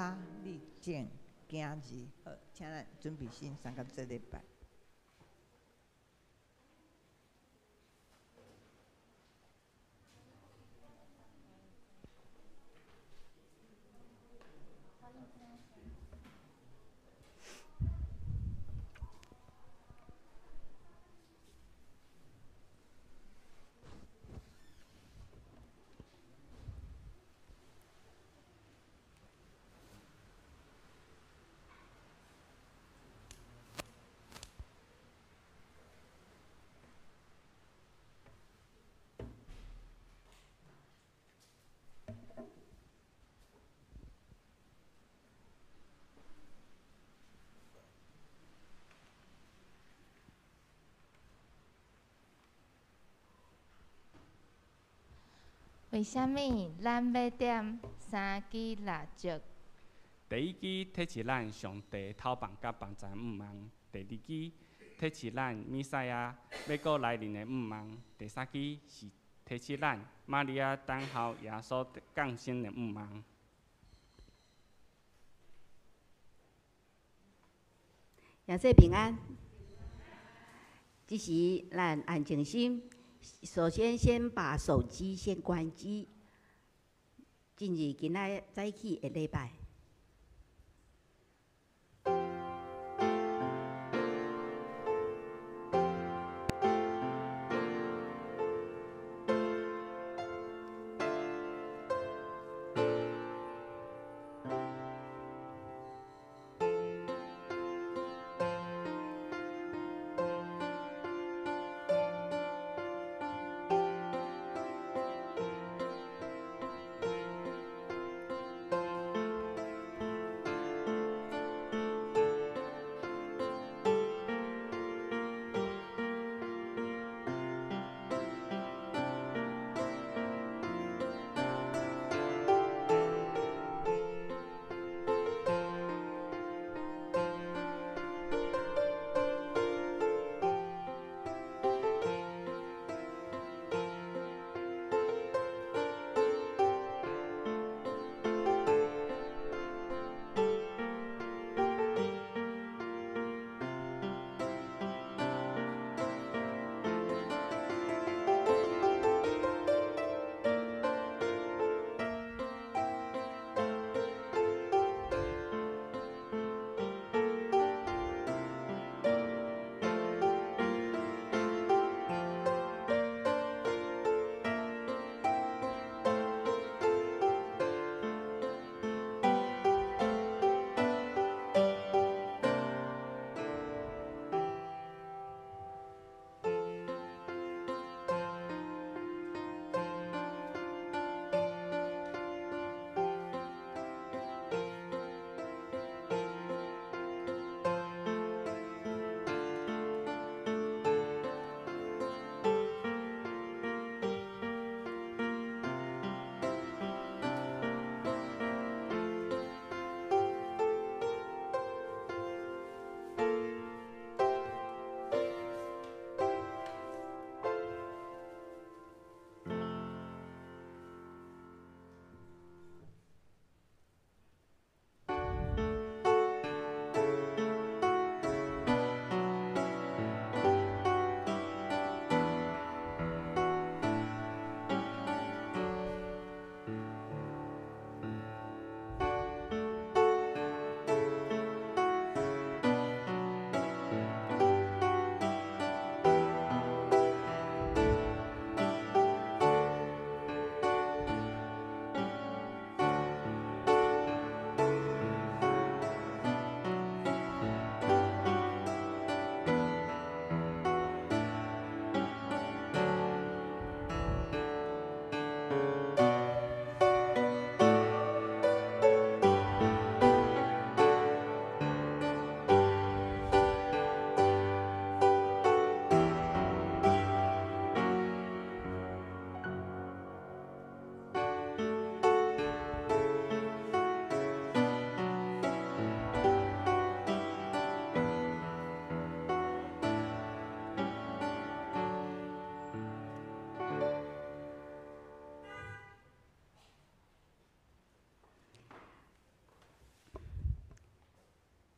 发利剑今日，好，请咱准备心上到这礼拜。为什么咱要点三支蜡烛？第一支提示咱上帝透放甲房产毋望；第二支提示咱弥赛亚要过来临的毋望；第三支是提示咱玛利亚等候耶稣降生的毋望。耶稣平安。这时咱安静心，首先把手机先关机，进入今仔早起的礼拜。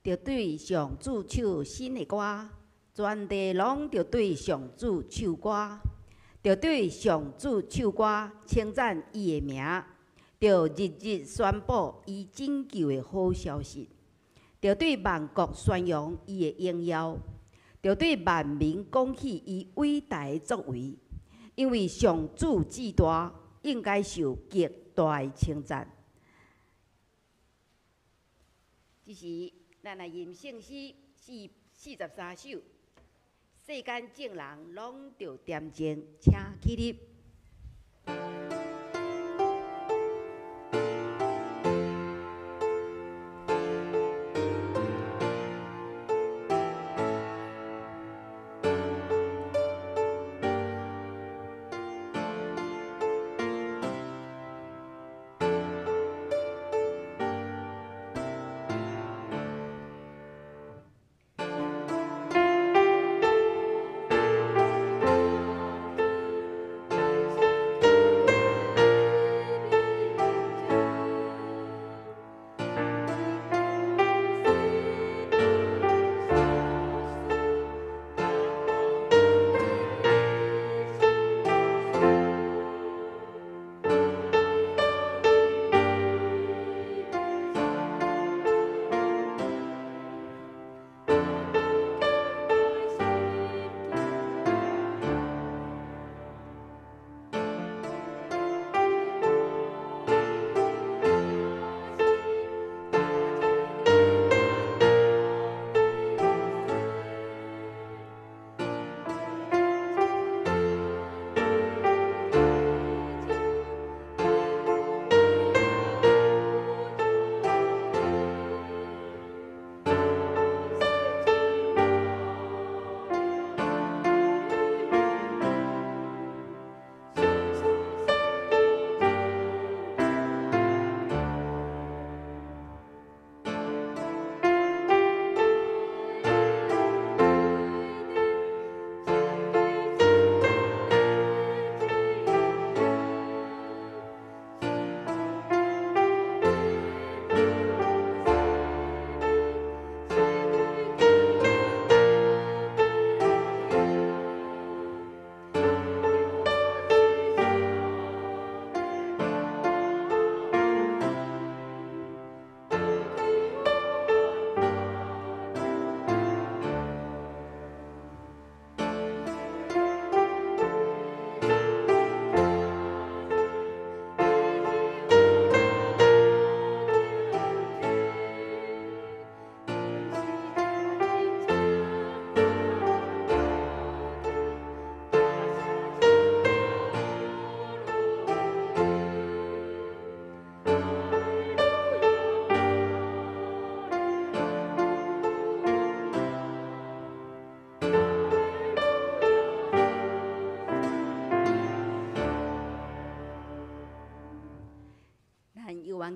着对上主唱新的歌，全地拢着对上主唱歌，着对上主唱歌，称赞伊的名，着日日宣布伊拯救的好消息，着对万国宣扬伊的荣耀，着对万民讲起伊伟大的作为，因为上主至大，应该受极大的称赞。这是咱来吟圣诗43首，世间众人拢着恬静，请起立。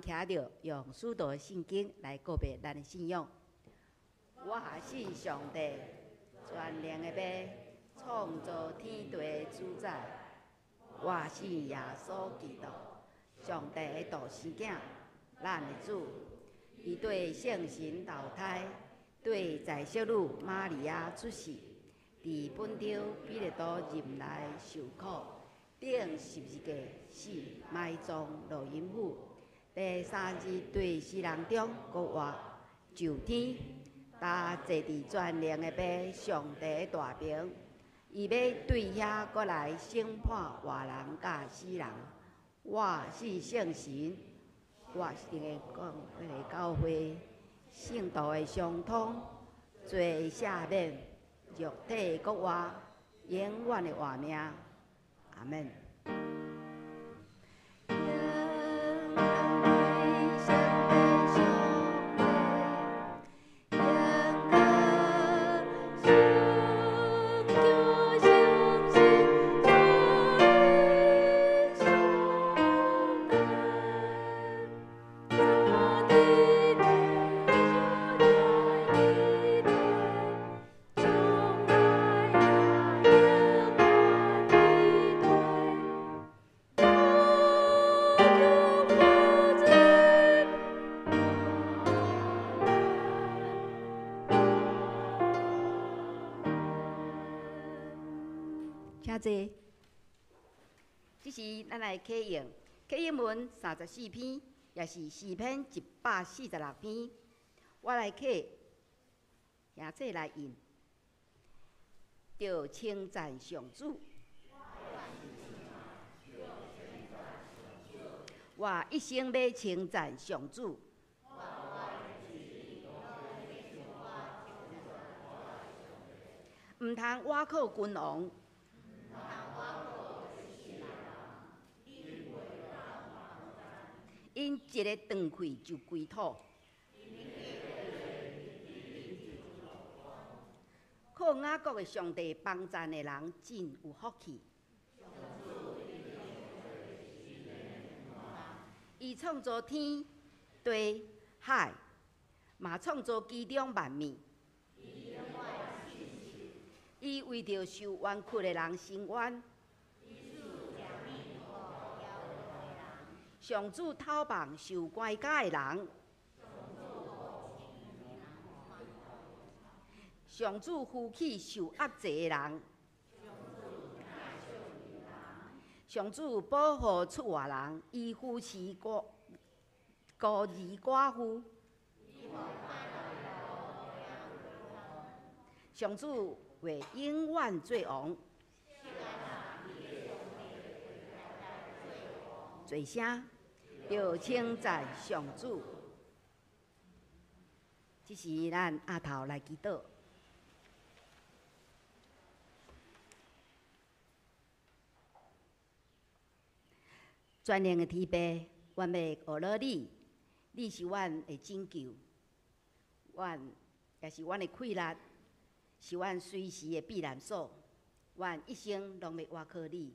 徛着用许多圣经来告别咱的信仰。我信上帝，全能的爸，创造天地的主宰。我信耶稣基督，上帝的独生囝，咱的主。伊对圣神投胎，对在小女玛利亚出世，伫本丢彼勒多任内受苦，顶十字架死，埋葬落阴府。第3日对世人中国活就天，他坐伫全能的爸上帝的大屏，伊要对遐过来审判活人甲死人。我是圣神，我是个讲个教会，圣道的相通，罪赦免，肉体国活，永远的活命。阿门。请坐。这是咱来启用，启用文34篇，也是诗篇146篇。我来启，兄弟来引，着称赞上主。我一生要称赞上主。毋通倚靠君王，因一个断气就归土。靠雅各的上帝帮赞的人真有福气。伊创造天、地、海，嘛创造其中万物。伊为着受冤屈的人伸冤。上主讨棒受关家的人。上主扶起受压制的人。上主保护出外人，伊扶持孤儿寡妇。上主为永远做王。做声，要称赞上主。这是咱下头来祈祷。全能的天父，阮要学了你，你是阮的拯救，阮也是阮的气力，是阮随时的避难所。阮一生拢要倚靠你。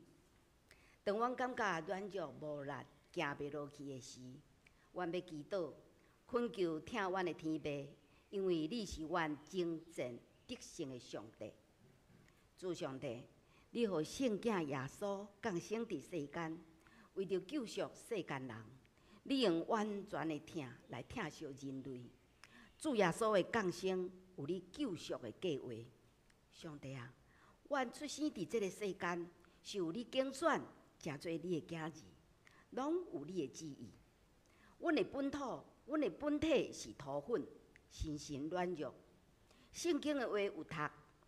当阮感觉软弱无力、行袂落去的时，阮要祈祷，恳求听阮的天父，因为你是阮征战得胜的上帝。主上帝，你予圣囝耶稣降生伫世间。为着救赎世间人，你用完全的疼来疼惜人类。主耶稣的降生有你救赎的计划。上帝啊，阮出生伫这个世间，是有你拣选，诚做你的囝儿，拢有你的旨意。阮的本土，阮的本体是土粉，心神软弱。圣经的话有读，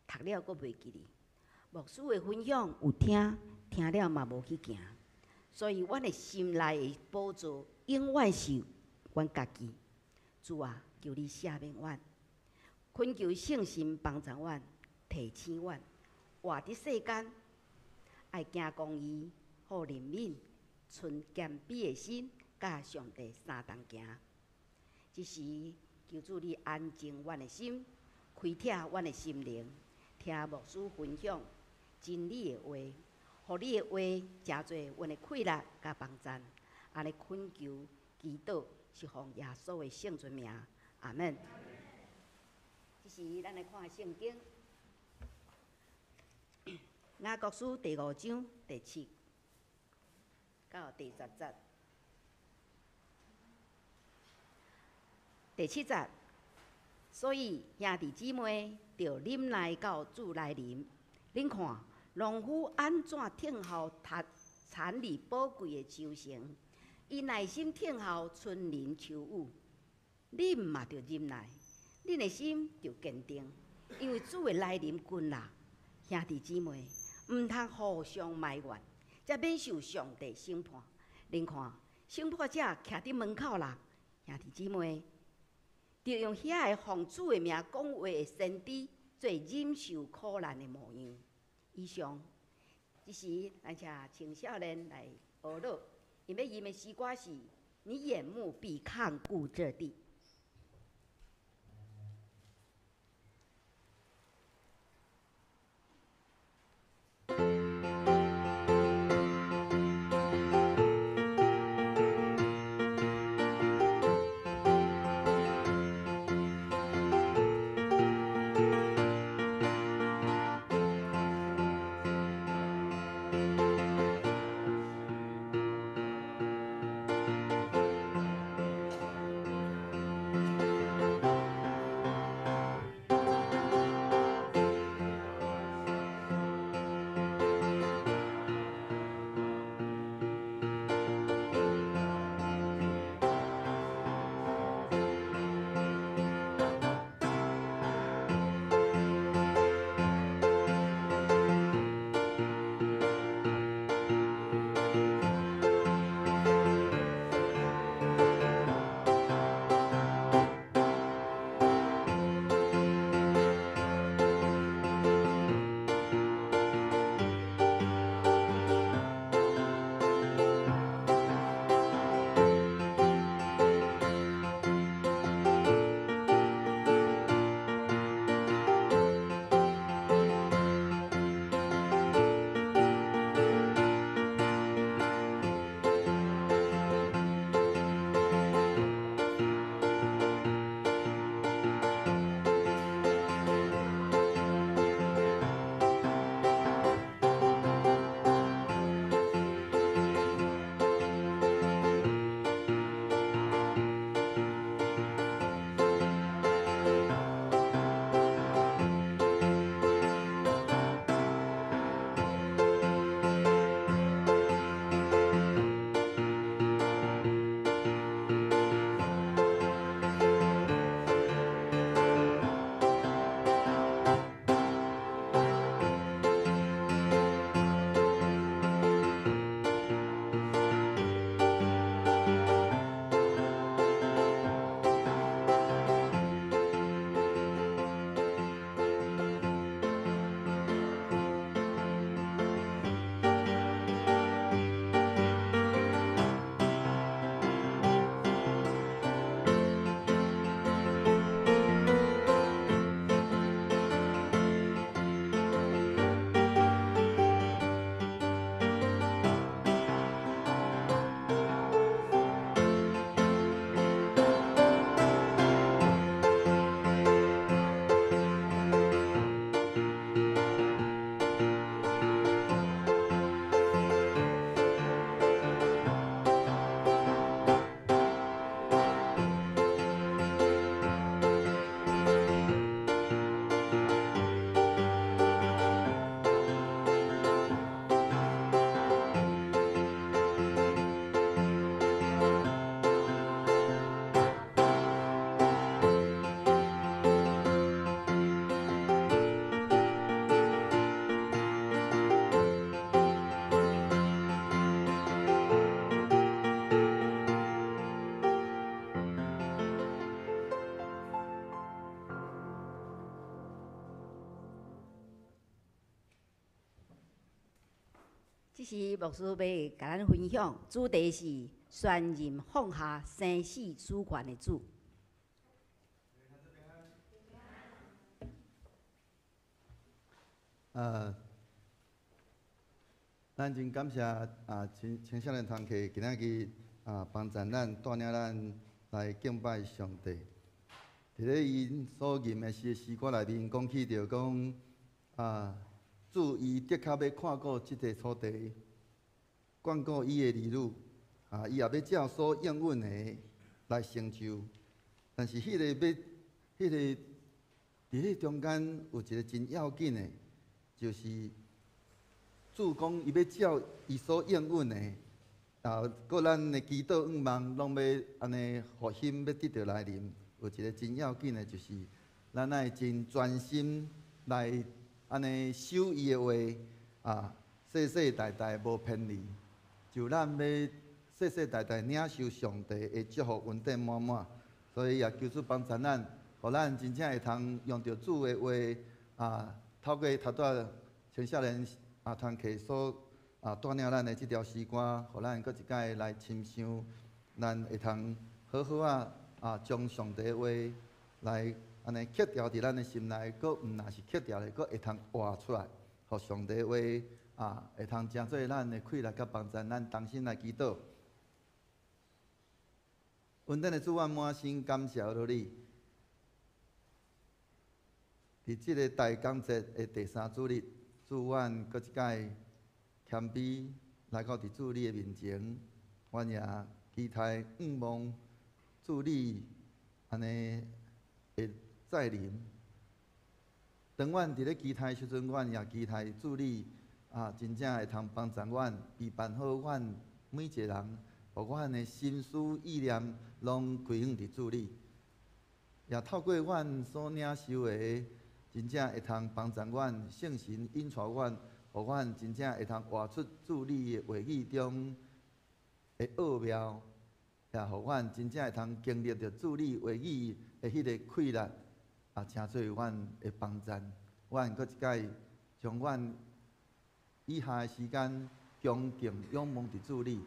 读了阁袂记哩。牧师的分享有听，听了嘛无去行。所以，阮的心内的宝座永远是阮家己。主啊，求你赦免阮，恳求圣神帮助阮，提醒阮，活伫世间，爱行公义，好怜悯，存谦卑的心，甲上帝相同行。这时，求主你安静阮的心，开拓阮的心灵，听牧师分享真理的话。互你的话，诚做阮的气力甲帮赞，安尼恳求祈祷，是奉耶稣的圣尊名，阿门。这是咱来看圣经，雅各书第5章第7到第10节。第7节，所以兄弟姊妹，着忍耐到主来临。恁看。农夫安怎等候产利宝贵的收成？伊耐心等候春霖秋雨。恁嘛着忍耐，恁的心着坚定，因为主的来临近啦。兄弟姊妹，毋通互相埋怨，才免受上帝审判。恁看，审判者徛伫门口啦。兄弟姊妹，着用遐个奉主的名讲话的先知，做忍受苦难的模样。以上，这时咱请青少年来学乐，因要吟的诗歌是《你眼目必看顾这地》。这是牧师要甲咱分享，主题是宣任放下生死主权的主。咱真感谢青少年团契今仔日帮助咱带领咱来敬拜上帝。伫咧因所吟的诗歌内面，讲起着讲主伊的确要看顾即个土地，眷顾伊的儿女，伊也要照所应允的来成就。但是迄个伫迄中间有一个真要紧的，就是主讲伊要照伊所应允的，搁咱的祈祷愿望拢要安尼互心要得到来临。有一个真要紧的，就是咱爱真专心来安尼守伊的话，世世代代无偏离。就咱要世世代代领受上帝的祝福，恩典满满。所以也求主帮助咱，互咱真正会通用着主的话，透过头拄青少年团契所带领咱的即条诗歌，互咱搁一摆来亲像，咱会通好好将上帝的话来安尼刻条伫咱的心内，搁毋若是刻条的，搁会通活出来，互上帝的话会通成做咱的快乐甲帮助，咱同心来祈祷。恩典的主，我满心感谢落你。伫即个大港节的第3主日，主阮搁一摆谦卑来到伫主你的面前，阮也期待仰望主你安尼会再临。当阮伫咧期待时阵，阮也期待主你真正会通帮助阮，陪伴好阮每一个人，互阮的心思意念拢归向伫主你，也透过阮所领受的，真正会通帮助阮圣神引带阮，互阮真正会通活出主你的话语中的奥妙，也互阮真正会通经历着主你话语的迄个快乐，成做阮的帮助。阮搁一摆将阮以下的时间恭敬仰望伫主你，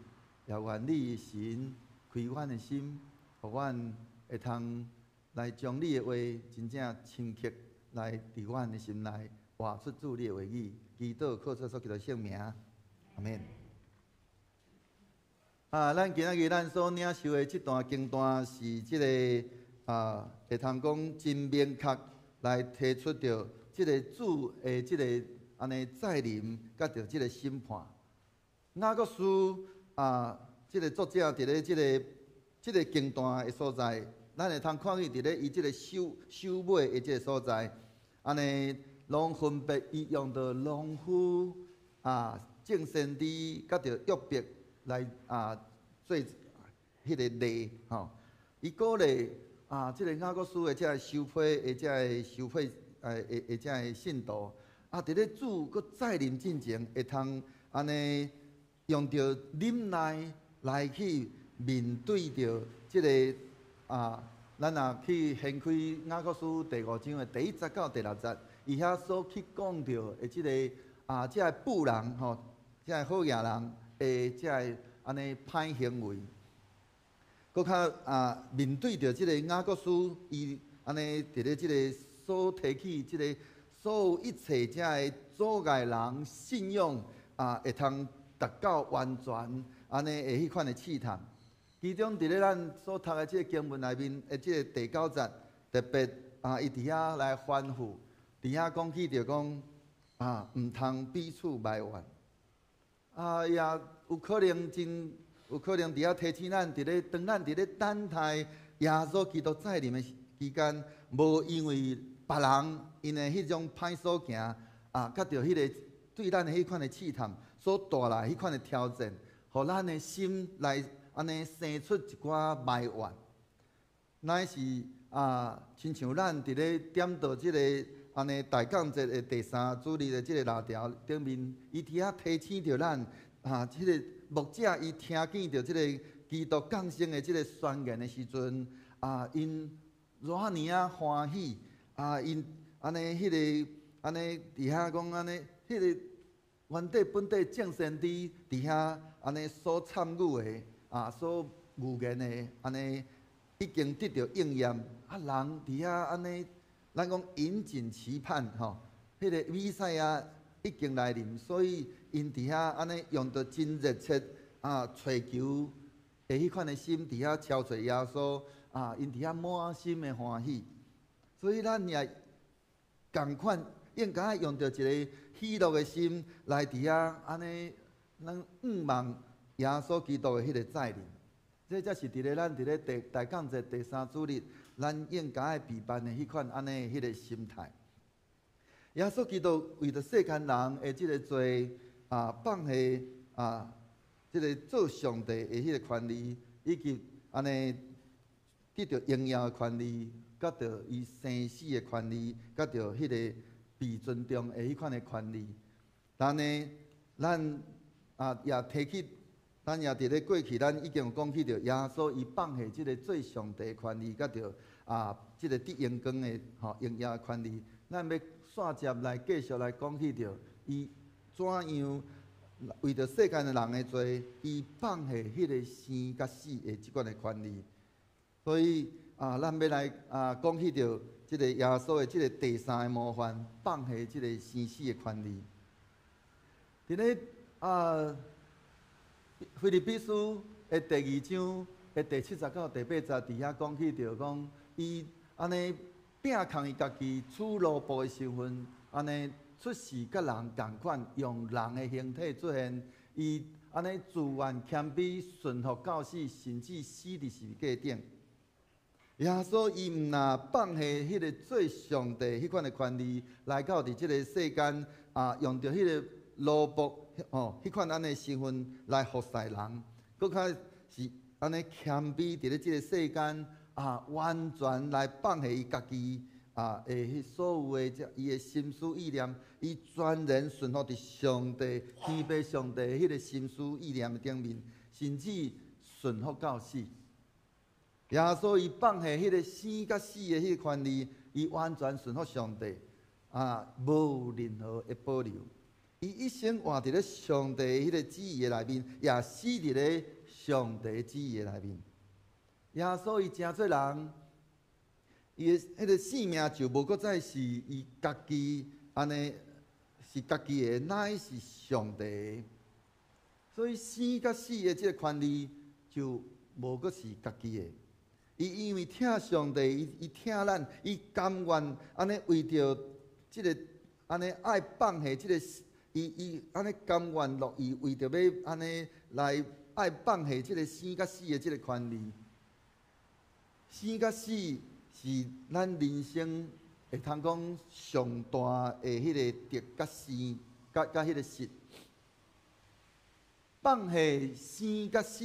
也愿你神开阮的心，互阮会通来将你的话真正深刻来伫阮的心内活出主你的话语。祈祷靠着所求的圣名，阿免。咱今仔日咱所领受的这段经段是即个会通讲真明确来提出着即个主的即个安尼再临，甲着即个审判。雅各书即个作者伫咧即个经段的所在，咱会通看见伫咧伊即个首尾的即个所在，安尼拢分别伊用着农夫正先知甲着约伯来做迄个例吼。伊鼓励即个雅各书的即个收批的即个收批的即个信徒，伫咧主搁再临之前，会通安尼用着忍耐来去面对着即个咱若去掀开雅各书第5章的第1节到第6节，伊遐所去讲着的即个即个妇人吼，即个好野人的即个安尼歹行为，搁较面对着即个雅各书，伊安尼伫咧即个所提起即个所有一切即个阻碍人信仰会通达到完全安尼的迄款的试探。其中伫咧咱所读的即个经文内面的即个第9节，特别伊伫遐来吩咐，伫遐讲起着讲毋通彼此埋怨。也有可能伫遐提醒咱，当咱伫咧等待耶稣基督再临的期间，无因为别人因的迄种歹所行甲着迄个对咱的迄款的试探所带来迄款的挑战，互咱的心来安尼生出一寡埋怨，乃是亲像咱伫咧点到即个安尼大讲节的第3主日的即个6条顶面，伊伫遐提醒着咱即个牧者伊听见着即个基督降生的即个宣言的时阵，因偌尔欢喜因安尼迄个安尼伫遐讲安尼迄个原地本地正先知伫遐安尼所参与的所预言的安尼已经得到应验。人伫遐安尼，咱讲引颈期盼吼，迄个弥赛亚已经来临，所以因伫遐安尼用着真热切追求的迄款的心，伫遐超找耶稣因伫遐满心的欢喜。所以咱也共款，应该用着一个喜乐的心来伫遐安尼，咱望耶稣基督的迄个再临。这才是伫咧咱伫咧大降节第3主日，咱应该备办的迄款安尼迄个心态。耶稣基督为着世间人的即个罪放下即个做上帝的迄个权利，以及安尼得到荣耀的权利，甲着伊生死的权利，甲着迄个被尊重的迄款的权利。但呢，咱也提起。咱也伫咧过去，咱已经有讲起着耶稣伊放下即个做上帝的权利，甲着即个得荣光的荣耀的权利。咱要线接来继续来讲起着伊怎样为着世间的人的罪，伊放下迄个生甲死的即款的权利。所以咱要来讲起着即个耶稣的即个第3个模范，放下即个生死的权利。伫咧腓立比书的第2章的第70到第80，伫遐讲起着讲，伊安尼摒空伊家己取奴仆的身份，安尼出世甲人共款，用人的形体出现。伊安尼自愿谦卑顺服到死，甚至死伫十字架顶。耶稣伊毋若放下迄个做上帝迄款的权利，来到伫即个世间用着迄个奴仆。迄款安尼身份来服侍人，搁较是安尼谦卑伫咧即个世间完全来放下伊家己迄所有的伊的心思意念，伊全然顺服伫上帝天父上帝迄个心思意念的顶面，甚至顺服到死。耶稣伊放下迄个生甲死的迄个权利，伊完全顺服上帝无任何的保留。伊一生活伫咧上帝迄个旨意的内面，也死伫咧上帝旨意的内面。耶稣伊真做人，伊的迄个性命就无搁再是伊家己安尼，是家己的，乃是上帝的。所以生甲死的即个权利就无搁是家己的。伊因为疼上帝，伊疼咱，伊甘愿安尼为着即个安尼爱放下即个。伊安尼甘愿乐意为着要安尼来爱放下即个生甲死的即个权利。生甲死是咱人生会通讲上大的迄个得甲生甲迄个失。放下生甲死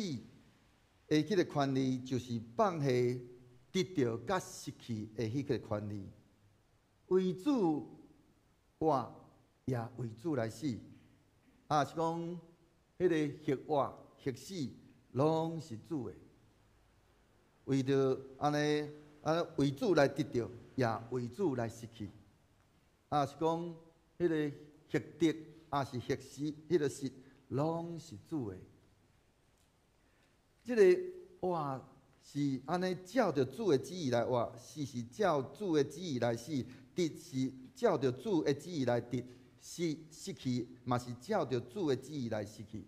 的迄个权利，就是放下得到甲失去的迄个权利。为主活。也为主来死，是讲迄个活活死，拢是主的。为着安尼为主来得到，也为主来失去。是讲迄个活得，是活死，迄个失，拢是主的。即个活是安尼照着主的旨意来活，死是照主的旨意来死，得是照着主的旨意来得。失去嘛是照着主的旨意来失去，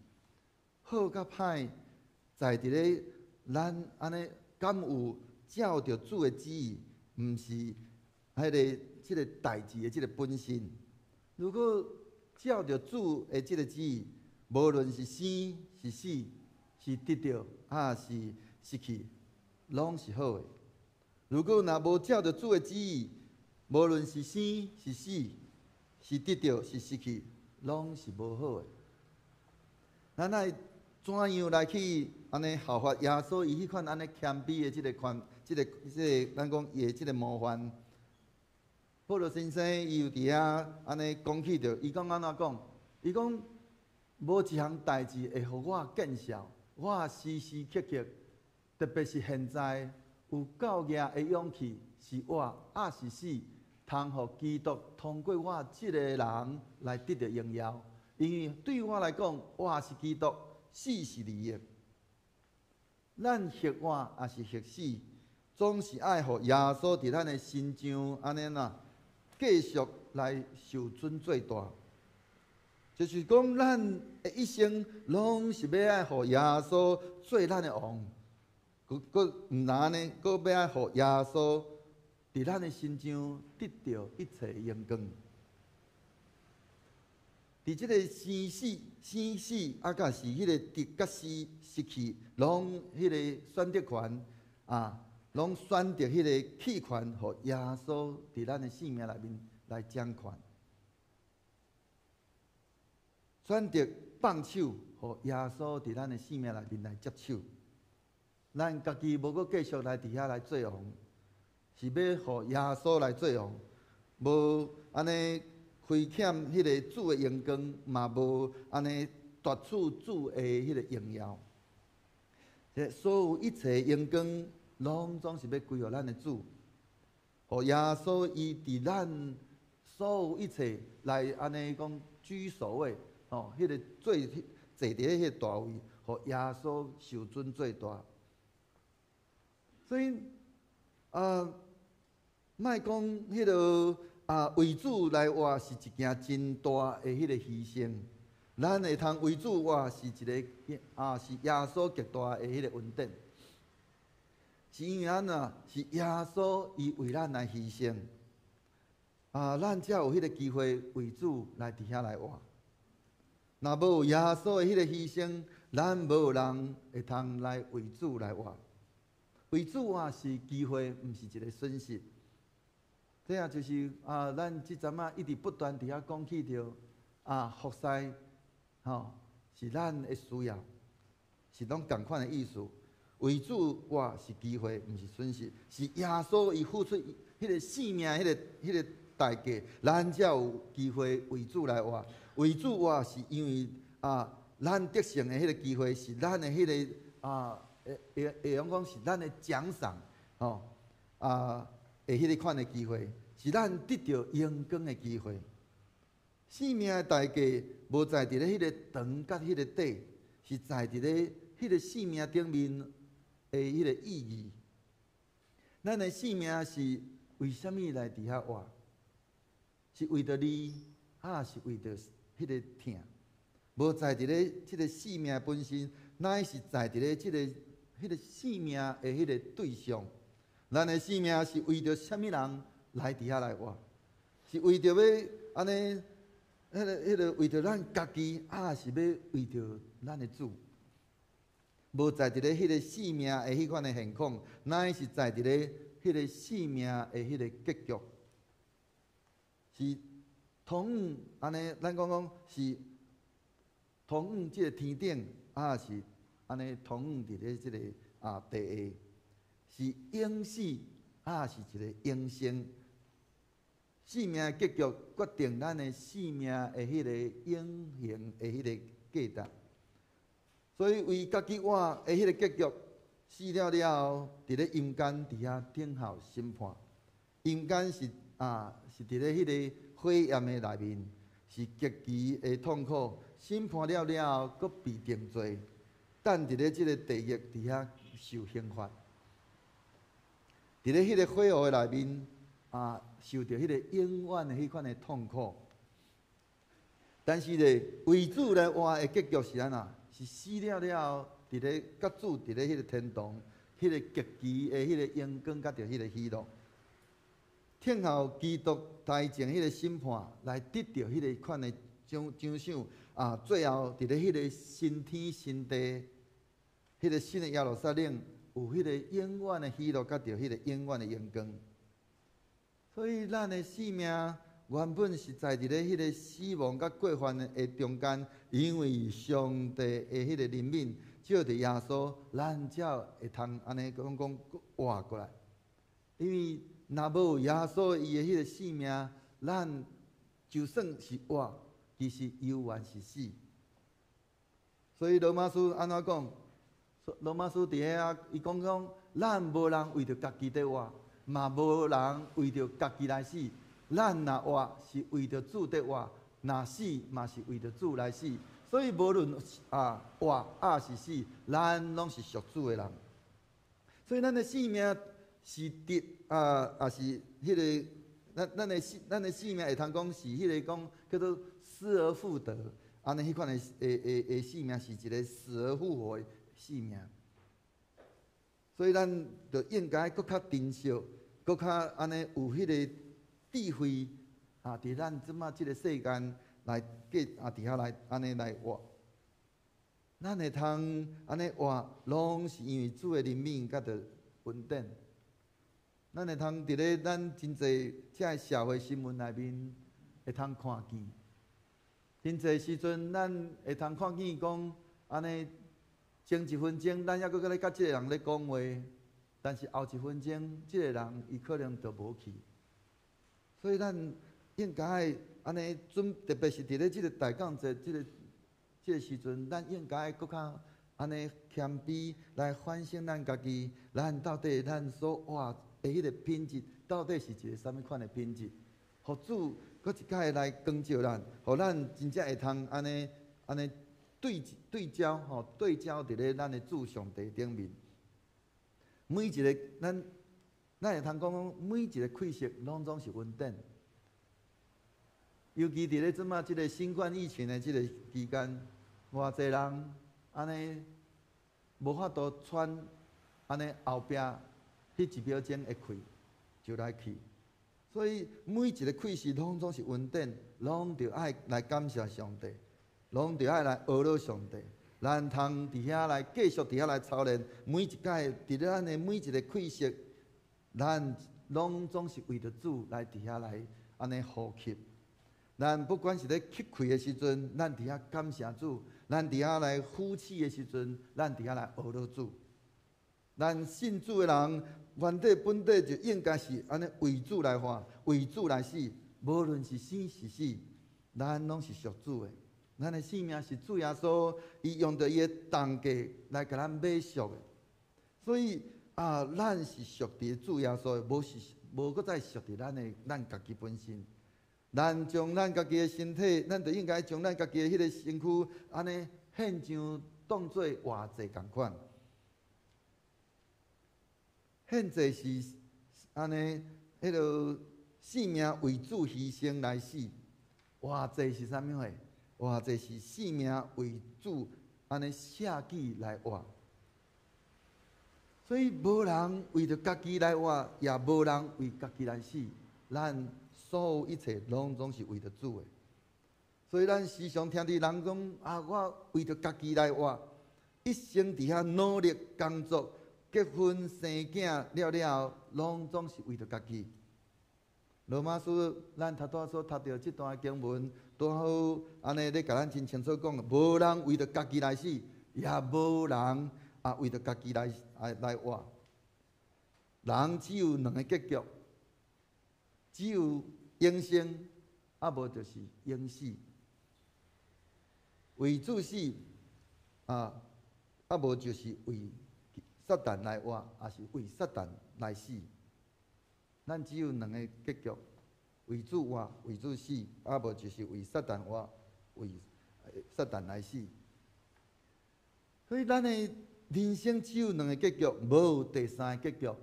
好甲歹，在伫咧咱安尼敢有照着主的旨意，毋是迄个即个代志的即个本身。如果照着主的即个旨意，无论是生是死，是得到是失去，拢是好的。如果若无照着主的旨意，无论是生是死，是得到是失去，拢是无好的。咱爱怎样来去安尼效法耶稣伊迄款安尼谦卑的即个咱讲伊的即个模范？保罗先生伊有伫遐安尼讲起着，伊讲安怎讲？伊讲无一项代志会互我见笑，我时时刻刻，特别是现在有够硬的勇气，是我是死。通互基督通过我即个人来得到荣耀，因为对我来讲，活是基督，死是利益。咱活活也是活死，总是爱互耶稣伫咱的心上安尼呐，继续来受尊最大。就是讲，咱的一生拢是要爱互耶稣做咱的王，佫毋然呢，佫要爱互耶稣伫咱的心上得到一切荣光。伫即个生死，啊，甲是迄个得甲失去，拢迄个选择权啊，拢选择迄个弃权，互耶稣伫咱的性命内面来掌权。选择放手，互耶稣伫咱的性命内面来接手。咱家己无阁继续来伫遐来做王，是要互耶稣来做王，无安尼亏欠迄个主的荣光，嘛无安尼夺取主的迄个荣耀。这所有一切荣光，拢总是要归互咱的主，互耶稣伊伫咱所有一切来安尼讲居首位。哦，迄个坐伫迄个大位，互耶稣受尊最大。所以莫讲迄个为主来活是一件真大的迄个牺牲。咱会通为主活是一个是耶稣极大的迄个恩典。是因为咱是耶稣伊为咱来牺牲，咱才有迄个机会为主来伫遐来活。若无有耶稣的迄个牺牲，咱无有人会通来为主来活。为主活是机会，毋是一个损失。这样就是咱即阵一直不断伫遐讲起着服侍，是咱的需要，是拢共款的意思。为主活是机会，毋是损失。是耶稣伊付出迄个性命，迄个代价，咱才有机会为主来活。为主活是因为咱得胜的迄个机会，是咱的迄个会用讲是咱的奖赏，的迄个款的机会，是咱得到荣光的机会。生命的代价无在伫咧迄个长甲迄个短，是在伫咧迄个生命顶面的迄个意义。咱的生命是为虾米来伫遐活？是为着你，是为着迄个疼，无在伫咧即个生命本身，乃是在伫咧即个迄个生命的迄个对象。咱的生命是为着虾米人来伫遐来活？是为着要安尼，迄个为着咱家己，是要为着咱的主。无在伫咧迄个生命的迄款的现况，乃是在伫咧迄个生命的迄个结局。是同安尼，咱讲是同即个天顶，是安尼同伫咧即个地下，是永死，是一个永生。生命的结局决定咱的生命的迄个永恒的迄个价值。所以为家己活的迄个结局，死了后，伫咧阴间伫遐等候审判。阴间是是伫咧迄个火焰的内面，是极其的痛苦。审判了后，搁被定罪，等伫咧即个地狱伫遐受刑罚。伫咧迄个火湖的内面，受着迄个永远的迄款的痛苦。但是咧，为主来活的结局是安那？是死了后，伫咧甲主伫咧迄个天堂，迄个极其的迄个荣光甲着迄个喜乐。听候基督台前迄个审判，来得到迄个款的奖赏最后伫咧迄个新天新地，迄个新的耶路撒冷，有迄个永远的喜乐，甲着迄个永远的荣光。所以咱的生命原本是在伫咧迄个死亡甲过犯的中间，因为上帝的迄个怜悯，借着耶稣，咱才会通安尼讲活过来。因为若无耶稣伊的迄个生命，咱就算是活，其实犹原是死。所以罗马书安怎讲？罗马书伫遐伊讲，咱无人为着家己在活，嘛无人为着家己来死。咱若活是为着主在活，若死嘛是为着主来死。所以无论活是死，咱拢是属主的人。所以咱的性命是也是迄个，咱的性命会通讲是迄个讲叫做失而复得，安尼迄款的性命是一个死而复活的性命。所以咱就应该搁较珍惜，搁较安尼有迄个智慧伫咱即马即个世间来伫遐来安尼来活。咱会通安尼活，拢是因为主的怜悯甲着恩典。咱会通伫咧咱真侪遮社会新闻内面会通看见，真侪时阵咱会通看见讲安尼。前一分钟，咱还搁咧甲即个人咧讲话，但是后一分钟，即个人伊可能就无去。所以咱应该安尼特别是伫咧即个大降节即个时阵，咱应该搁较安尼谦卑来反省咱家己，咱到底咱所活的迄个品质，到底是一个啥物款的品质？互主搁一摆来光照咱，互咱真正会通安尼。对焦伫咧咱的主上帝顶面，每一个咱会通讲，每一个气息拢总是恩典。尤其伫咧即马即个新冠疫情的即个期间，偌济人安尼无法度喘，安尼后壁迄1秒钟会气就来去，所以每一个气息拢总是恩典，拢着爱来感谢上帝。拢着爱来学了上帝，咱通伫遐来继续伫遐来操练，每一摆伫咧咱的每一个气息，咱拢总是为着主来伫遐来安尼呼吸。咱不管是咧吸气的时阵，咱伫遐感谢主；咱伫遐来呼气的时阵，咱伫遐来学了主。咱信主的人，原底本底就应该是安尼为主来活，为主来死，无论是生是死，咱拢是属主的。咱的性命是主耶稣，伊用着伊的重价来甲咱买赎的，所以咱是属伫主耶稣的，无搁再属伫咱家己本身。咱将咱家己的身体，咱就应该将咱家己的迄个身躯，安尼献上当作活祭共款。献祭是安尼，迄个性命为主牺牲来死，活祭是啥物货？活祭是性命为主，安尼舍己来活。所以无人为着家己来活，也无人为家己来死。咱所有一切拢总是为着主的。所以咱时常听伫人讲我为着家己来活，一生伫遐努力工作，结婚生囝了，拢总是为着家己。罗马书咱头拄所读到即段经文，拄好安尼咧，甲咱真清楚讲，无人为着家己来死，也无人为着家己来活。人只有两个结局，只有永生，无就是永死。为主死，无就是为撒旦来活，也是为撒旦来死。咱只有两个结局，为主活，为主死，无就是为撒旦活，为撒旦来死。所以咱的人生只有两个结局，无有第三个结局；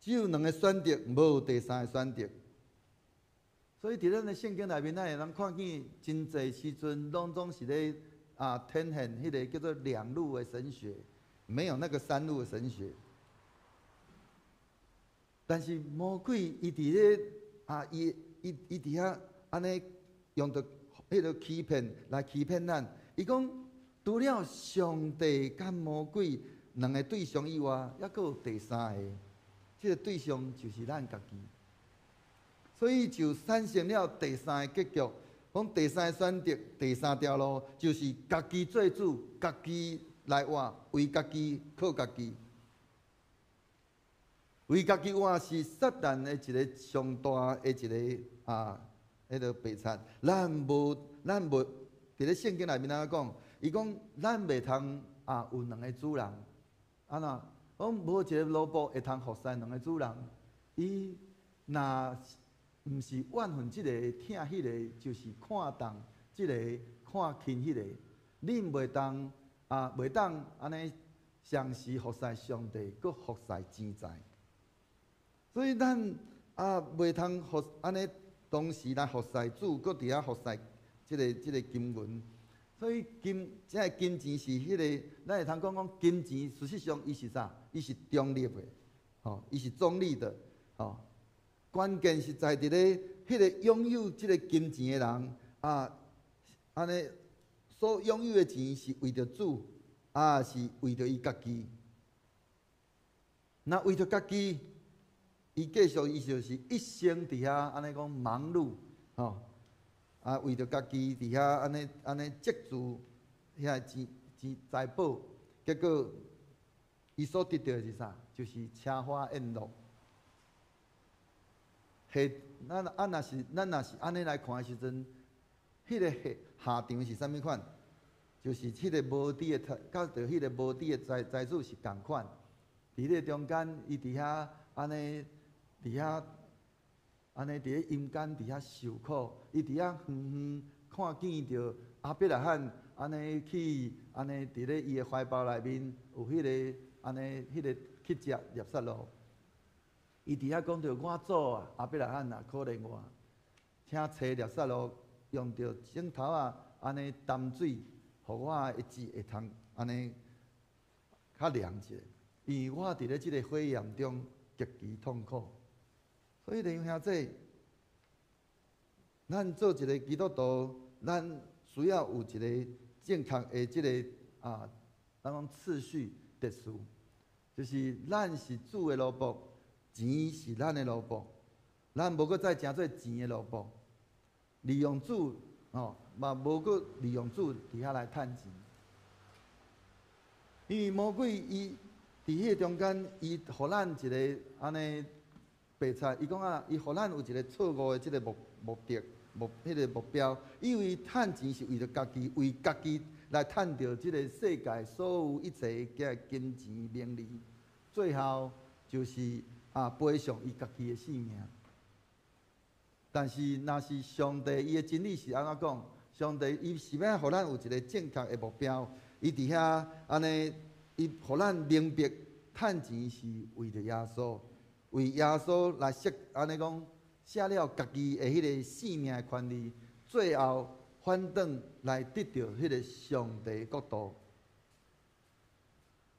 只有两个选择，无有第三个选择。所以伫咱的圣经内面，咱会通看见真侪时阵，拢总是咧呈现迄个叫做两路的神学，没有那个三路的神学。但是魔鬼伊伫咧伊伫遐安尼用着迄个欺骗来欺骗咱。伊讲除了上帝甲魔鬼两个对象以外，还佫有第三个，这个对象就是咱家己。所以就产生了第三个结局，讲第三个选择、第三条路就是家己做主，家己来活，为家己靠家己。为家己活是撒旦的一个上大的一个迄个白贼。咱无伫咧圣经内面安怎讲？伊讲咱袂通有两个主人，安怎？讲无一个萝卜会通服侍两个主人。伊若毋是怨恨即个疼迄个，就是看重即个看轻迄个。恁袂当袂当安尼常时服侍上帝，搁服侍钱财。所以咱袂通安尼同时来服侍主，搁伫遐服侍即个金银。所以即个金钱是迄个，咱会通讲金钱，事实上伊是啥？伊是中立的，伊是中立的，关键是在伫咧迄个拥有即个金钱的人安尼所拥有的钱是为着主，是为着伊家己。那为着家己，伊继续伊就是一生伫遐安尼讲忙碌，为着家己伫遐安尼积聚遐钱财宝，结果伊所得到的是啥？就是车花宴乐。咱若是安尼来看的时阵，迄个下场是啥物款？就是迄个无底的，甲着迄个无底的财主是共款。伫咧中间，伊伫遐安尼，伫遐安尼伫咧阴间伫遐受苦，伊伫遐远看见着阿伯拉罕安尼去安尼伫咧伊的怀抱内面有迄个安尼迄个去食叶撒路。伊伫遐讲着我祖啊，阿伯拉罕啊，可怜我，请找叶撒路用着镜头安尼担水，互我的舌会通安尼较凉一下，因为我伫咧即个火焰中极其痛苦。所以弟兄兄弟，咱做一个基督徒，咱需要有一个正确的即个咱讲次序秩序，就是咱是主的奴仆，钱是咱的奴仆，咱无搁再成做钱的奴仆，利用主嘛无搁利用主伫遐来趁钱，因为魔鬼伊伫迄中间，伊互咱一个安尼白菜，伊讲伊互咱有一个错误的即个目的。迄个目标，因为趁钱是为着家己，为家己来趁着即个世界所有一切嘅金钱名利，最后就是赔上伊家己的性命。但是若是上帝伊的真理是安怎讲？上帝伊是要互咱有一个正确的目标，伊伫遐安尼，伊互咱明白趁钱是为着耶稣，为耶稣来安尼讲。写了家己的迄个性命的权利，最后反转来得到迄个上帝国度。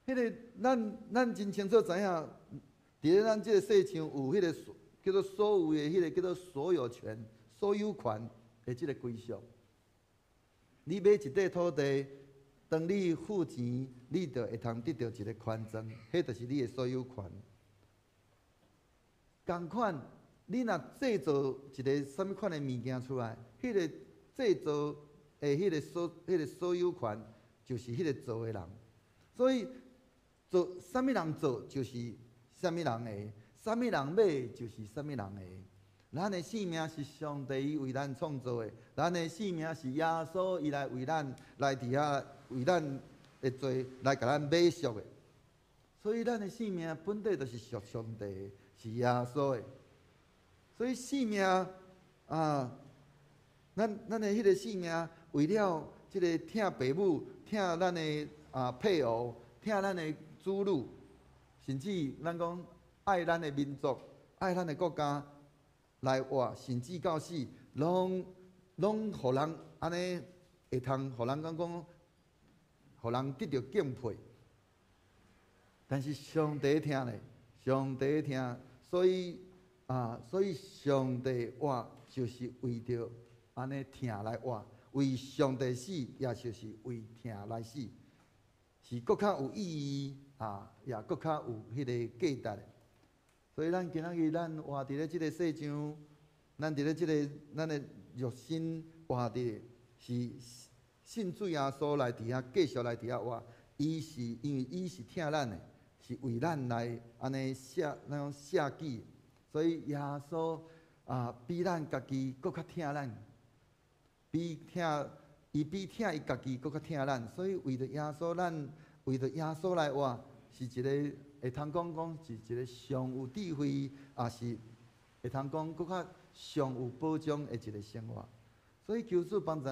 迄个咱真清楚知影，伫咧咱即个世上有迄个叫做所有的迄个叫做所有权、所有权的即个归属。你买一块土地，当你付钱，你就会通得到一个权证，迄就是你的所有权。同款。你若制造一个什物款的物件出来，迄个制造的迄个所有权，就是迄个做的人。所以做什物人做，就是什物人的；什物人买，就是什物人的。咱的性命是上帝为咱创造的，咱的性命是耶稣伊来为咱来伫遐为咱的罪来甲咱买赎的。所以咱的性命本底就是属上帝的，是耶稣的。所以性命咱的迄个性命，为了即个疼父母、疼咱的配偶、疼咱的子女，甚至咱讲爱咱的民族、爱咱的国家来活，甚至到死，拢互人安尼会通，互人讲，互人得到敬佩。但是上帝听咧，上帝听，所以上帝活就是为着安尼疼来活，为上帝死，也就是为疼来死，是搁较有意义也搁较有迄个价值的。所以咱今仔日咱活伫咧即个世上，咱伫咧即个咱的肉身活伫是信主耶稣来伫遐继续来伫遐活，伊是因为伊是疼咱的，是为咱来安尼那种舍己。所以耶稣比咱家己搁较疼咱，伊比疼伊家己搁较疼咱。所以为着耶稣，咱为着耶稣来活，是一个会通讲是一个上有智慧，也是会通讲搁较上有保障的一个生活。所以求主帮助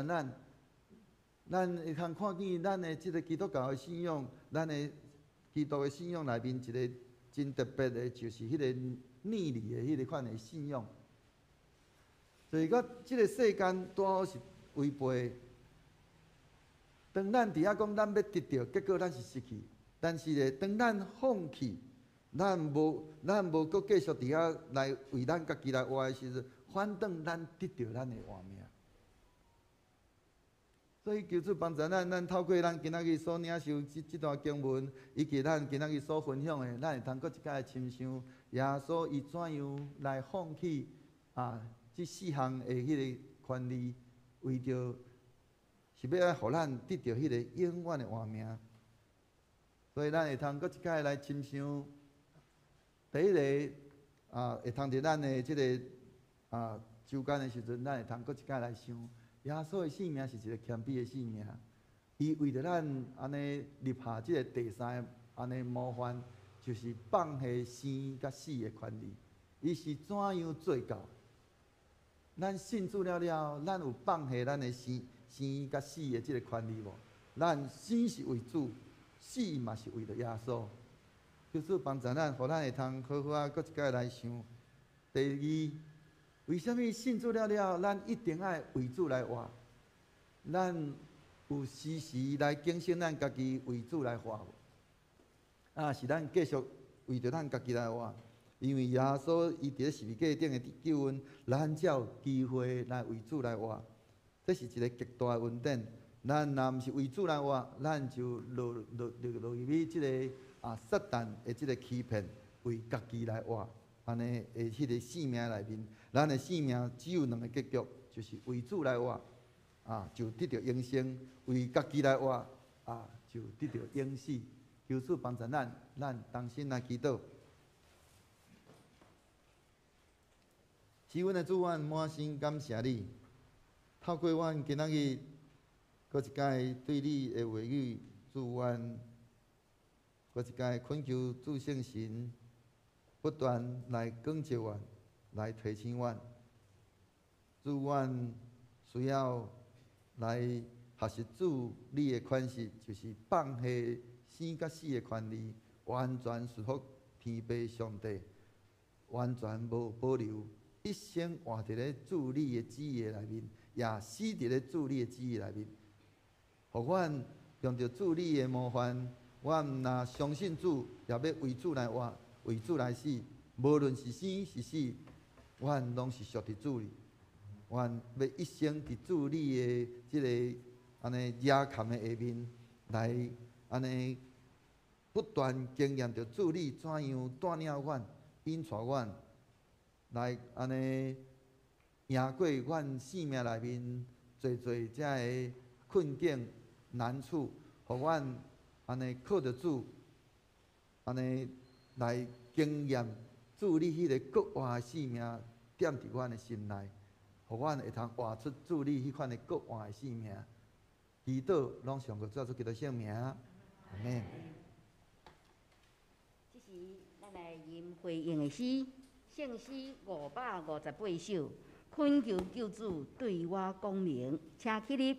咱会通看见咱的即个基督教的信仰，咱的基督的信仰内面一个真特别的，就是迄个逆理的迄个款的信仰。所以甲即个世间拄好是违背。当咱伫遐讲咱要得到，结果咱是失去。但是咧，当咱放弃，咱无搁继续伫遐来为咱家己来活的时阵，反倒咱得到咱的活命。所以求主帮助咱透过咱今仔日所领受即段经文，以及咱今仔日所分享的，咱会通搁一摆来亲像耶稣伊怎样来放弃即4项的迄个权利，为着是要来互咱得到迄个永远的活命。所以咱会通搁一摆来亲像第一个会通伫咱的即个周间的时阵，咱会通搁一摆来想，耶稣的性命是一个谦卑的性命，伊为着咱安尼立下即个第三个安尼模范，就是放下生甲死的权利。伊是怎样做到？咱信主了，咱有放下咱的生甲死的即个权利无？咱生是为主，死嘛是为着耶稣。求主帮助咱，互咱会通好好搁一摆来想。第二，为什么信主了，咱一定爱为主来活？咱有时时来警醒咱家己为主来活无？是咱继续为着咱家己来活？因为耶稣伊伫咧十字架顶的救恩，咱才有机会来为主来活。这是一个极大的恩典。咱若毋是为主来活，咱就落入去即个撒旦的即个欺骗，为家己来活，安尼的迄个性命内面，咱的性命只有2个结局，就是为主来活，就得到永生；为家己来活，就得到永死。求主帮助咱同心来祈祷。是阮的主，阮满心感谢你，透过阮今仔日，搁一摆对你的话语，主阮搁一摆恳求主圣神不断来光照阮，来提醒阮。主阮需要来学习主你的款式，就是放下生甲死的权利，完全顺服天父上帝，完全无保留。一生活伫咧主你的旨意内面，也死伫咧主你的旨意内面。互阮用着主你的模范，阮若相信主，也要为主来活，为主来死。无论是生是死，阮拢是属伫主里。阮要一生伫主你的即个安尼野坎的下面，来安尼不断经验着主你怎样带领阮、引带阮。来安尼赢过阮生命内面侪侪遮个困境难处，互阮安尼靠着主，安尼来经验主你迄个国活的生命点伫阮的心内，互阮会通活出主你迄款的国活的生命。祈祷拢上个照出基督圣名，阿门。这是咱来吟回应的诗。圣诗558首，恳求救主对我光明，请起立。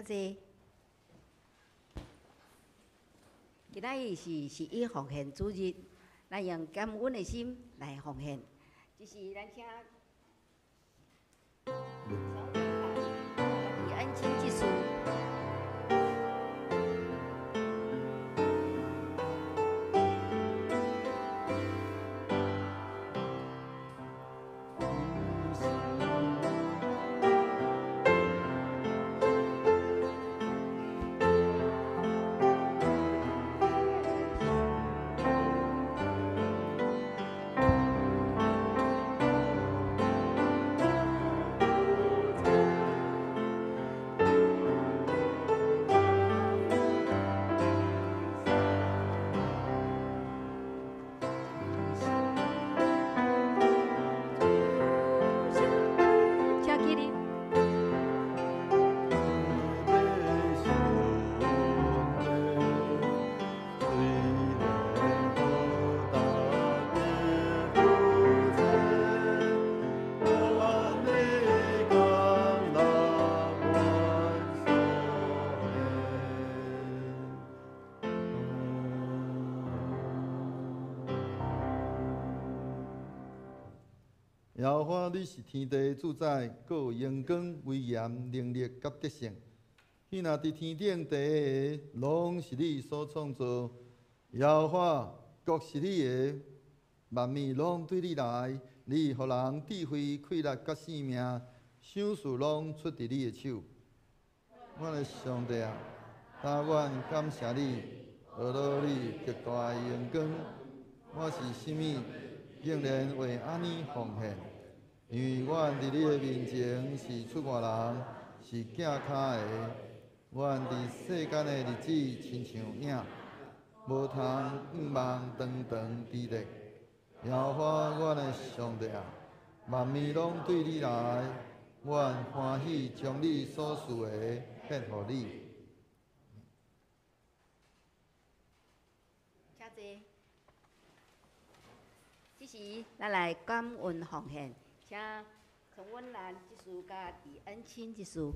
济。今仔日是11奉献主日，咱用感恩的心来奉献。就是咱请小弟以恩亲祭祀。耶和华，你是天地主宰，各有荣光、威严、能力甲德性。迄若伫天顶地下，拢是你所创造。耶和华，国是你的，万物拢对你来。你互人智慧、气力甲性命，想事拢出伫你的手。我的上帝啊，但愿感谢你，学到你极大的荣光。我是甚物？竟然为安尼奉献，因为阮伫你的面前是出外人，是寄卡的。阮伫世间的日子亲像影，无通仰望长长伫立。耶和华，阮的上帝啊，万物拢对你来，阮欢喜将你所赐的献互你。请坐。这时，咱来感恩奉献，请从阮兰祭司甲李恩清祭司。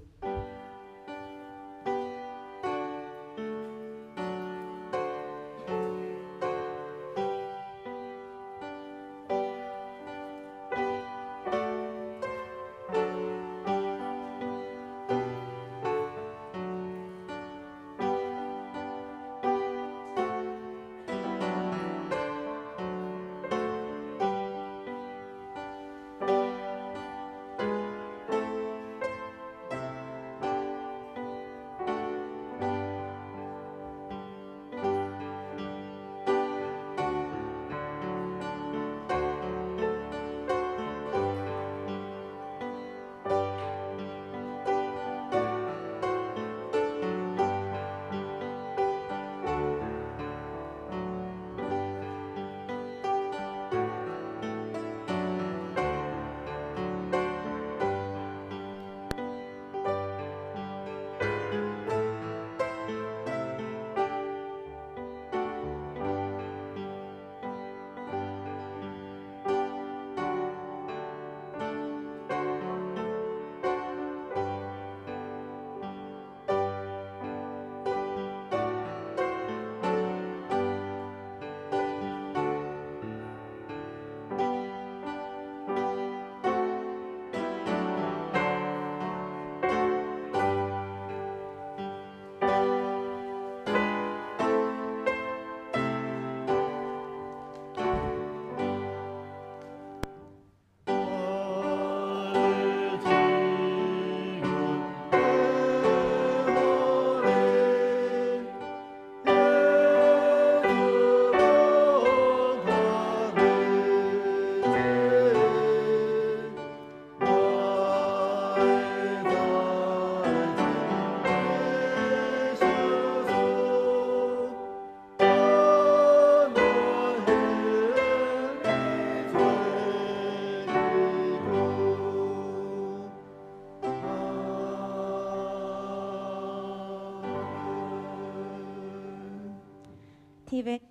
TV。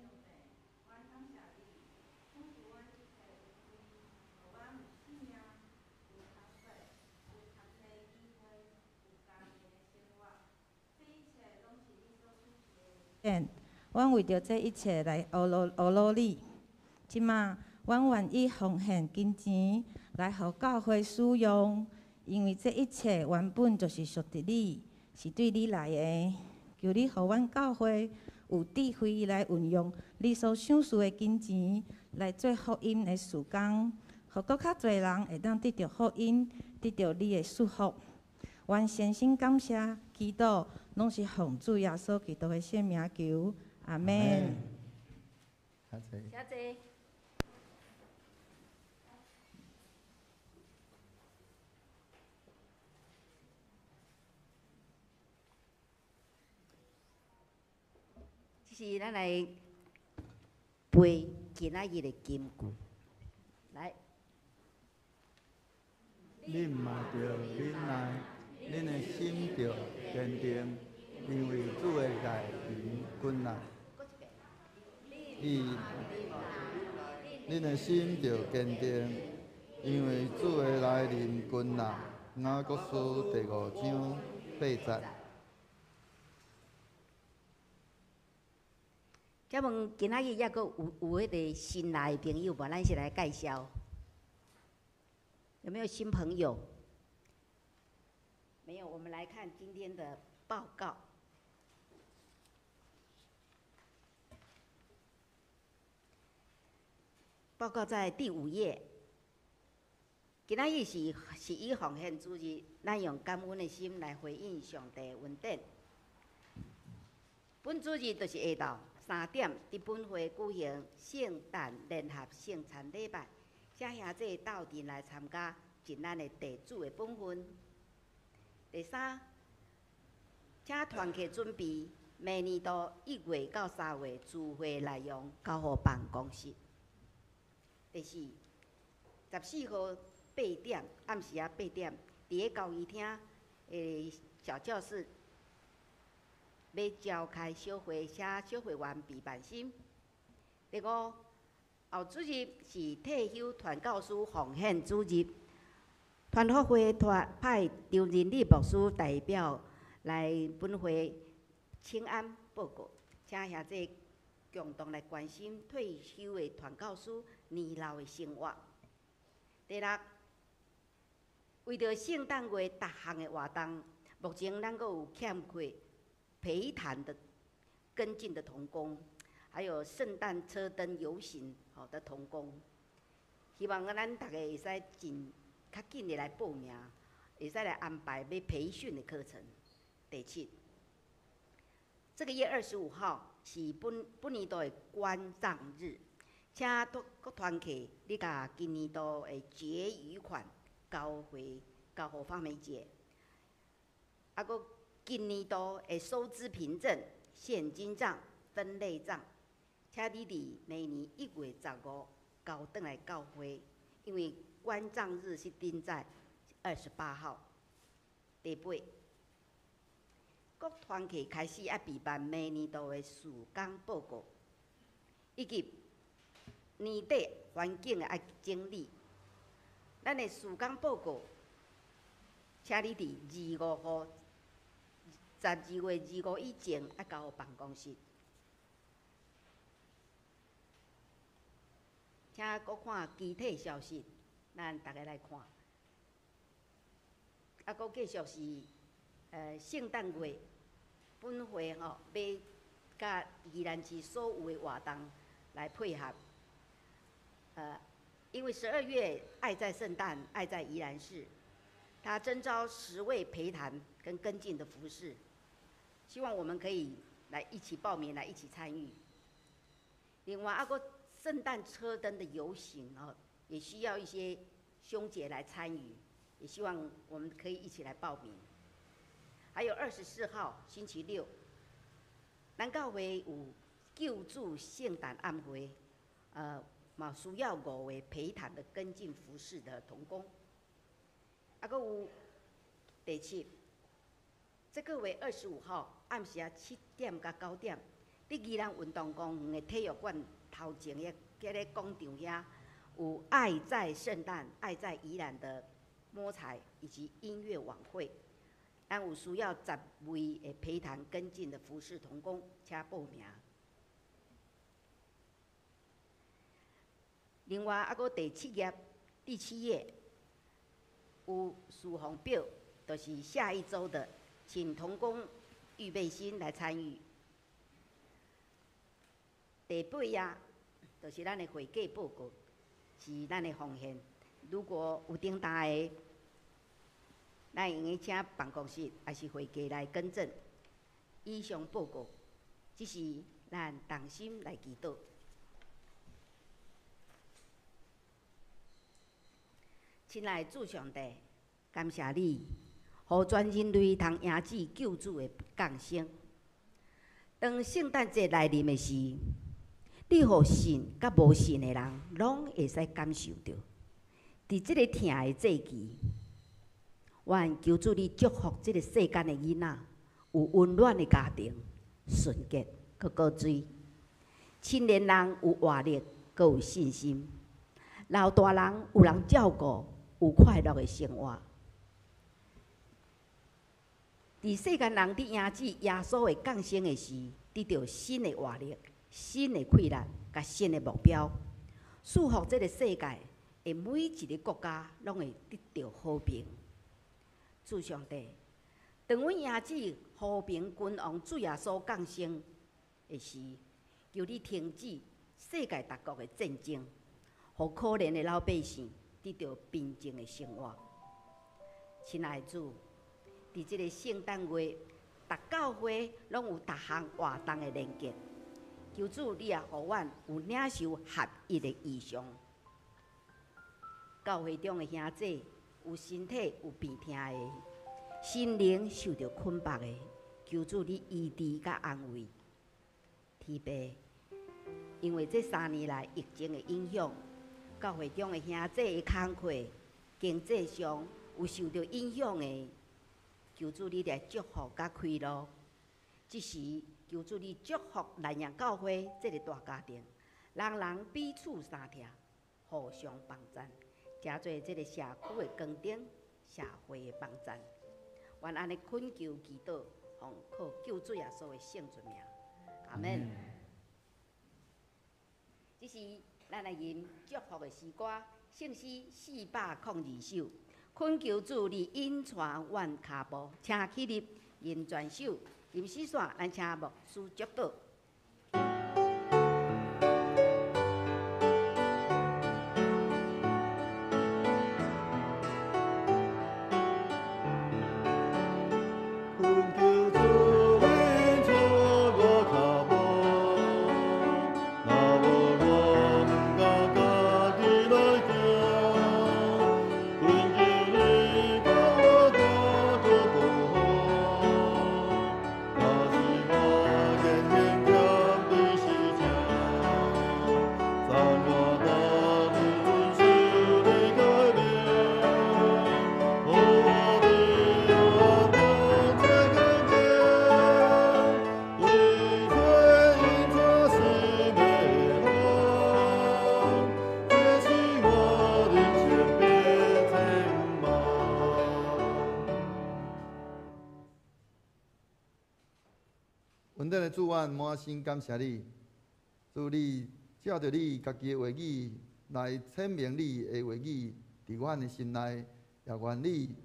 阮为着这一切来学努力。即马，阮愿意奉献金钱来互教会使用，因为这一切原本就是属于你，是对你来的。求你互阮教会有智慧来运用你所赏赐的金钱，来做福音的事工，互搁较侪人会当得到福音，得到你的祝福。愿先心感谢、祈祷，拢是奉主耶稣基督的圣名求，阿门。谢谢。谢谢。这是咱来背今仔日的金句，来。恁嘛着忍耐，恁的心着坚定，因为主的来临困难。恁的心着坚定，因为主的来临困难。雅各书第5章8节。请问今仔日抑阁有迄个新来的朋友无？咱先来介绍。有没有新朋友？没有，我们来看今天的报告。报告在第5页。今仔日是以奉献主日，咱用感恩的心来回应上帝的恩典。本主日就是下昼3点，伫本会举行圣诞联合圣餐礼拜。请兄弟斗阵来参加，尽咱的地主的本分。第3，请团契准备明年度1月到3月聚会内容交予办公室。第4，14号8点，暗时8点，伫个交易厅小教室，要召开小会，请小会员备办心。第5。后主日是退休传教士奉献主日，团福会派张仁礼牧师代表来本会请安报告，请兄弟共同来关心退休的传教士年老的生活。第6，为着圣诞节各项的活动，目前咱阁有欠缺陪谈的跟进的同工。还有圣诞车灯游行的同工，希望咱大家会使较紧的来报名，会使来安排要培训的课程。第7，这个月25号是本年度的关账日，请各团契你甲今年度的结余款交予方美姐，啊，搁今年度的收支凭证、现金账、分类账。请你伫明年1月15交转来教会，因为关账日是定在28号。第8，各团契开始备办明年度的事工报告，以及年底环境的整理。咱的事工报告，请你伫25号12月25以前交予办公室。请搁看具体消息，咱大家来看。啊，搁继续是圣诞节本会要甲宜兰市所有的活动来配合。因为12月爱在圣诞，爱在宜兰市，他征召10位陪谈跟跟进的服侍，希望我们可以来一起报名，来一起参与。另外，搁圣诞车灯的游行也需要一些兄姐来参与，也希望我们可以一起来报名。还有24号星期六，咱教会有救助圣诞暗会，嘛需要5位陪谈的跟进服侍的同工。还有第7，这个月25号暗时7点到9点，伫宜兰运动公园的体育馆头前迄个广场遐，有爱在圣诞、爱在宜兰的摸彩以及音乐晚会。咱有需要10位的陪谈跟进的服侍同工，请报名。另外，还佫第七页有事项表，就是下一周的，请同工预备心来参与。第八页就是咱的会计报告，是咱的奉献。如果有重大的，咱用个请办公室还是会计来更正。以上报告，只是咱同心来祈祷。亲爱的主上帝，感谢你，予全人类通迎接救主的降生。当圣诞节来临的时，你予信甲无信的人，拢会使感受到。伫即个疼的节期，愿求主你祝福即个世间的囡仔，有温暖的家庭，纯洁佮高水；青年人有活力，佮有信心；老大人有人照顾，有快乐的生活。伫世间人伫迎接耶稣的降生的时，得到新的活力、新的快乐，甲新的目标，祝福这个世界的每一个国家拢会得到和平。主上帝，当阮迎接和平君王主耶稣降生的时，求你停止世界各国的战争，互可怜的老百姓得到平静的生活。亲爱的主，伫即个圣诞月，逐教会拢有逐项活动的连结，求主你也互阮有领受合一的意向。教会中的兄弟有身体有病痛的，心灵受到捆绑的，求主你医治甲安慰。天父，因为这3年来疫情的影响，教会中的兄弟的工课、经济上有受到影响的，求主你来祝福甲开路。即时求主你祝福南洋教会这个大家庭，人人彼此相听，互相帮衬。加做这个社区的光灯，社会的帮衬，愿安尼恳求祈祷，奉靠救主耶稣的圣尊名，阿门。这是咱来吟祝福的诗歌，圣诗402首，恳求主你引传阮脚步，请起立吟全首，吟诗线，咱请牧师祝祷。稳定的主，阮满心感谢你，主你照着你家己的话语来阐明你的话语，伫阮的心内，也愿你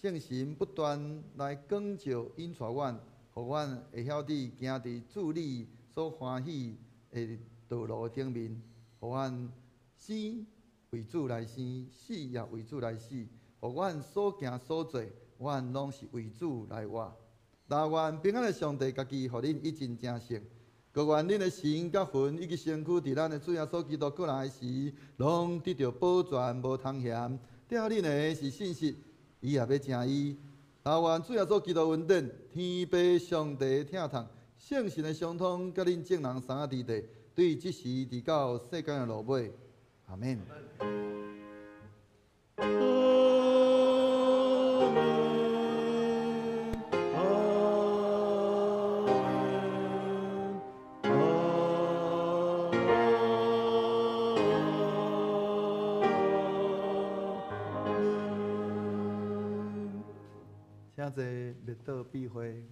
圣神不断来光照引带阮，互阮会晓得行伫主你所欢喜的道路顶面，互阮生为主来生，死也为主来死，互阮所行所做，阮拢是为主来活。但愿平安的上帝家己，互恁一真正实。各愿恁的心、甲魂以及身躯，伫咱的主耶稣基督过来时，拢得到保全，无通嫌。带恁的是信息，伊也要正义。但愿主耶稣基督恩典、天父上帝疼痛、圣神的相通，甲恁众人三伫地，对即时伫到世间的路尾。阿免。请坐，列岛避会。